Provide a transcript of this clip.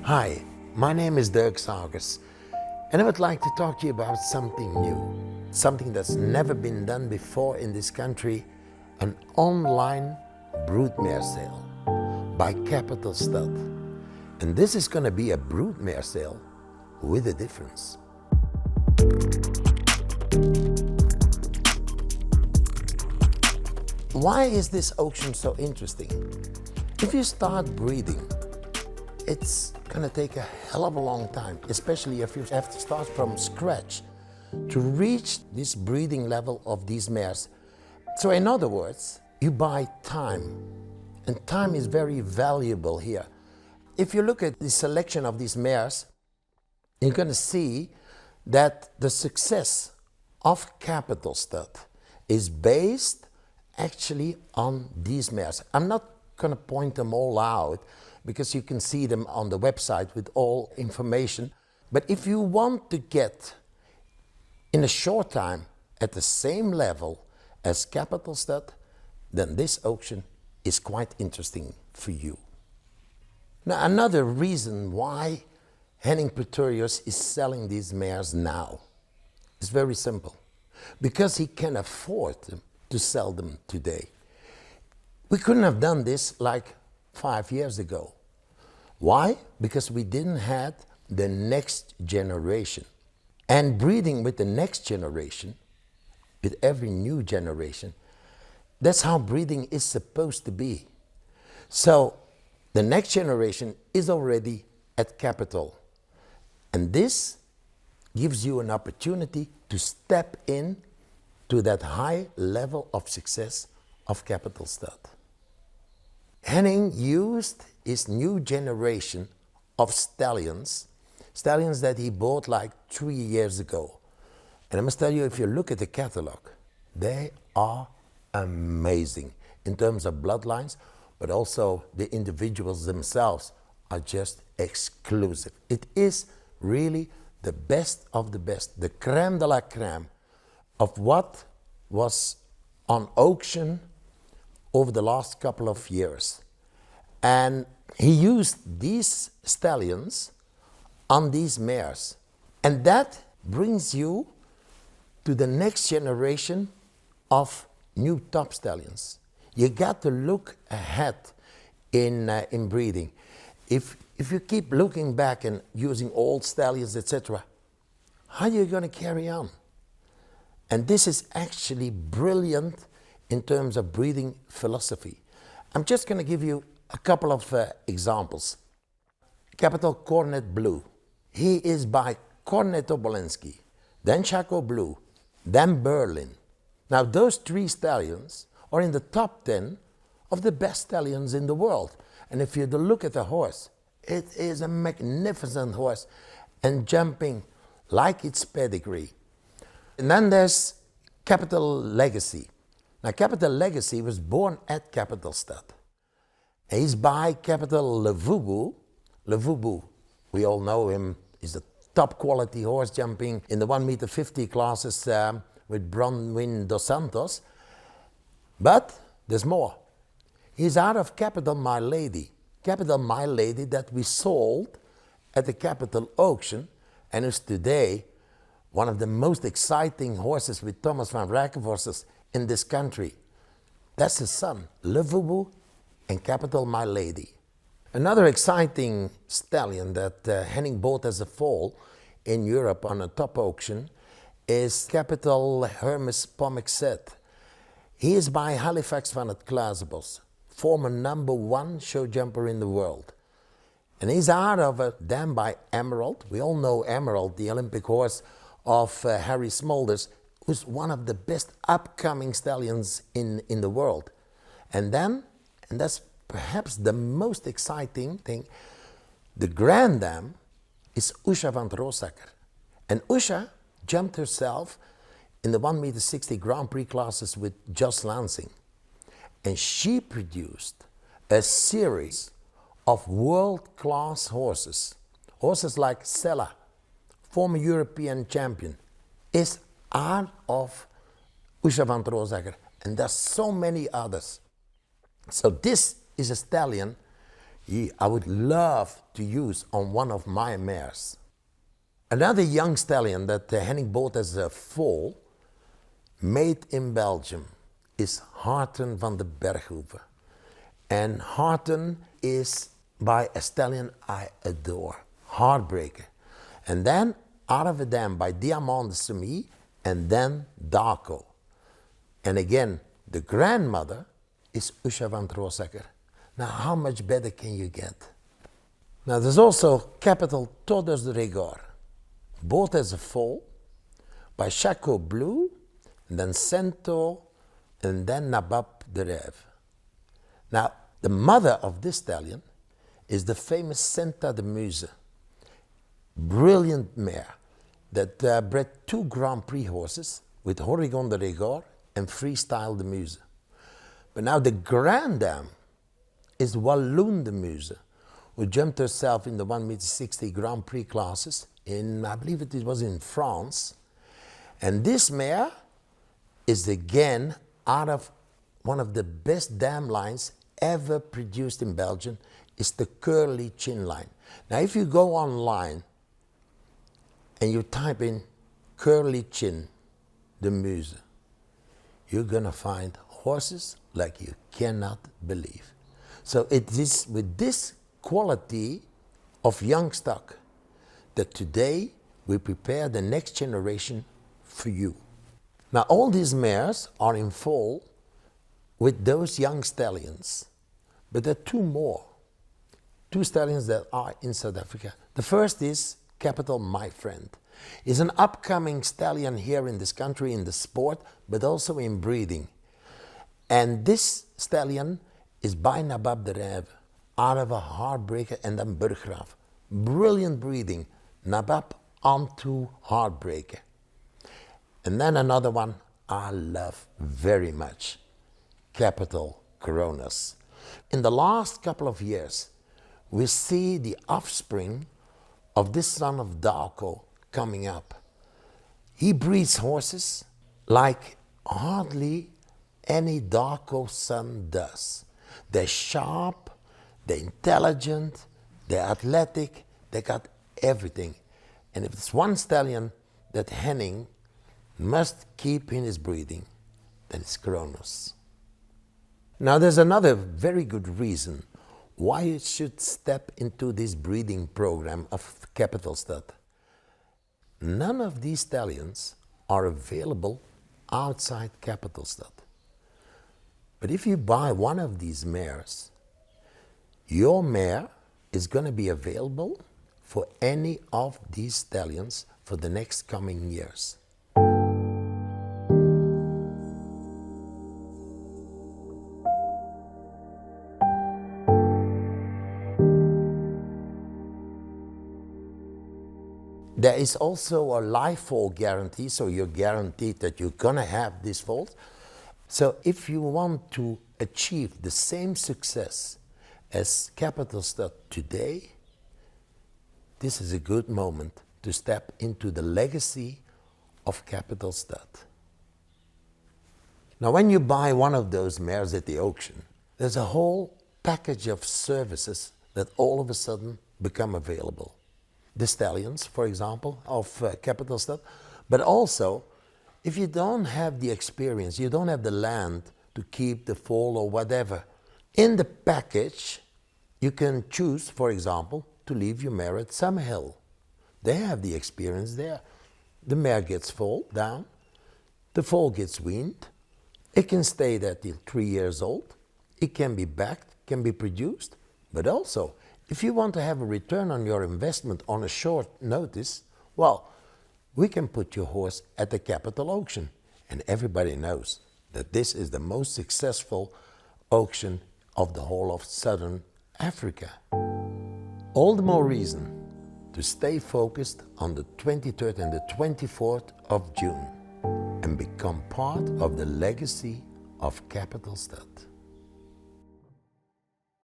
Hi, my name is Dirk Zagers, and I would like to talk to you about something new, something that's never been done before in this country, an online broodmare sale by Capital Stud. And this is going to be a broodmare sale with a difference. Why is this auction so interesting? If you start breeding, it's gonna take a hell of a long time, especially if you have to start from scratch to reach this breeding level of these mares. So in other words, you buy time, and time is very valuable here. If you look at the selection of these mares, you're gonna see that the success of Capital Stud is based actually on these mares. I'm not gonna point them all out because you can see them on the website with all information. But if you want to get in a short time at the same level as Capital Stud, then this auction is quite interesting for you. Now, another reason why Henning is selling these mares now is very simple. Because he can afford to sell them today. We couldn't have done this like 5 years ago. Why? Because we didn't have the next generation. And breeding with the next generation, with every new generation, that's how breeding is supposed to be. So the next generation is already at Capital. And this gives you an opportunity to step in to that high level of success of Capital Stud. Henning used his new generation of stallions that he bought like 3 years ago. And I must tell you, if you look at the catalog, they are amazing in terms of bloodlines, but also the individuals themselves are just exclusive. It is really the best of the best, the crème de la crème of what was on auction over the last couple of years. And he used these stallions on these mares. And that brings you to the next generation of new top stallions. You got to look ahead in breeding. If you keep looking back and using old stallions, etc., how are you going to carry on? And this is actually brilliant in terms of breeding philosophy. I'm just going to give you a couple of examples. Capital Cornet Blue. He is by Cornet Obolensky, then Chaco Blue, then Berlin. Now those 3 stallions are in the top 10 of the best stallions in the world. And if you look at the horse, it is a magnificent horse and jumping like its pedigree. And then there's Capital Legacy. Now Capital Legacy was born at Capital Stud. He's by Capital Levubu. Levubu, we all know him, is a top quality horse jumping in the 1.50 meter classes with Bronwyn dos Santos. But there's more. He's out of Capital My Lady. Capital My Lady that we sold at the Capital auction and is today one of the most exciting horses with Thomas van Rijkenvoorst in this country. That's his son, Levubu and Capital My Lady. Another exciting stallion that Henning bought as a foal in Europe on a top auction is Capital Hermes Pomexet. He is by Halifax van het Klaasbos, former #1 show jumper in the world. And he's out of a dam by Emerald. We all know Emerald, the Olympic horse of Harry Smulders, who's one of the best upcoming stallions in the world. And then, and that's perhaps the most exciting thing, the grand dam is Usha van Roosacker. And Usha jumped herself in the 1.60 meter Grand Prix classes with Jos Lansing. And she produced a series of world-class horses. Horses like Sella, former European champion, is out of Usha van Roosacker. And there's so many others. So this is a stallion I would love to use on one of my mares. Another young stallion that Henning bought as a foal, made in Belgium, is Harten van de Berghoeve. And Harten is by a stallion I adore, Heartbreaker. And then out of a dam by Diamant de Semi, and then Darko. And again, the grandmother is Usha van Troosacker. Now, how much better can you get? Now, there's also Capital Todos de Rigor, both as a foal, by Chaco Blue, and then Cento, and then Nabab de Rêve. Now, the mother of this stallion is the famous Senta de Muse, brilliant mare that bred 2 Grand Prix horses with Horizon de Rigor and Freestyle de Muse. But now the granddam is Walloon de Muse, who jumped herself in the 1.60 m Grand Prix classes in, I believe it was in France. And this mare is again out of one of the best dam lines ever produced in Belgium, is the Curly Chin line. Now if you go online and you type in Curly Chin de Muse, you're gonna find horses like you cannot believe. So it is with this quality of young stock that today we prepare the next generation for you. Now all these mares are in foal with those young stallions, but there are 2 more. 2 stallions that are in South Africa. The first is Capital My Friend. Is an upcoming stallion here in this country in the sport, but also in breeding. And this stallion is by Nabab de Rêve, out of a Heartbreaker and then Burggraaf. Brilliant breeding, Nabab onto Heartbreaker. And then another one I love very much, Capital Coronas. In the last couple of years, we see the offspring of this son of Darko coming up. He breeds horses like hardly any Darko son does. They're sharp, they're intelligent, they're athletic, they got everything. And if it's one stallion that Henning must keep in his breeding, then it's Kronos. Now there's another very good reason why you should step into this breeding program of Capital Stud. None of these stallions are available outside Capital Stud. But if you buy one of these mares, your mare is going to be available for any of these stallions for the next coming years. There is also a live foal guarantee, so you're guaranteed that you're gonna have these foals. So if you want to achieve the same success as Capital Stud today, this is a good moment to step into the legacy of Capital Stud. Now when you buy one of those mares at the auction, there's a whole package of services that all of a sudden become available. The stallions, for example, of Capital Stud, but also if you don't have the experience, you don't have the land to keep the foal or whatever, in the package you can choose, for example, to leave your mare at Summerhill. They have the experience there. The mare gets foaled down, the foal gets weaned, it can stay there till 3 years old, it can be backed, can be produced, but also if you want to have a return on your investment on a short notice, well, we can put your horse at the Capital auction. And everybody knows that this is the most successful auction of the whole of Southern Africa. All the more reason to stay focused on the 23rd and the 24th of June and become part of the legacy of Capital Stud.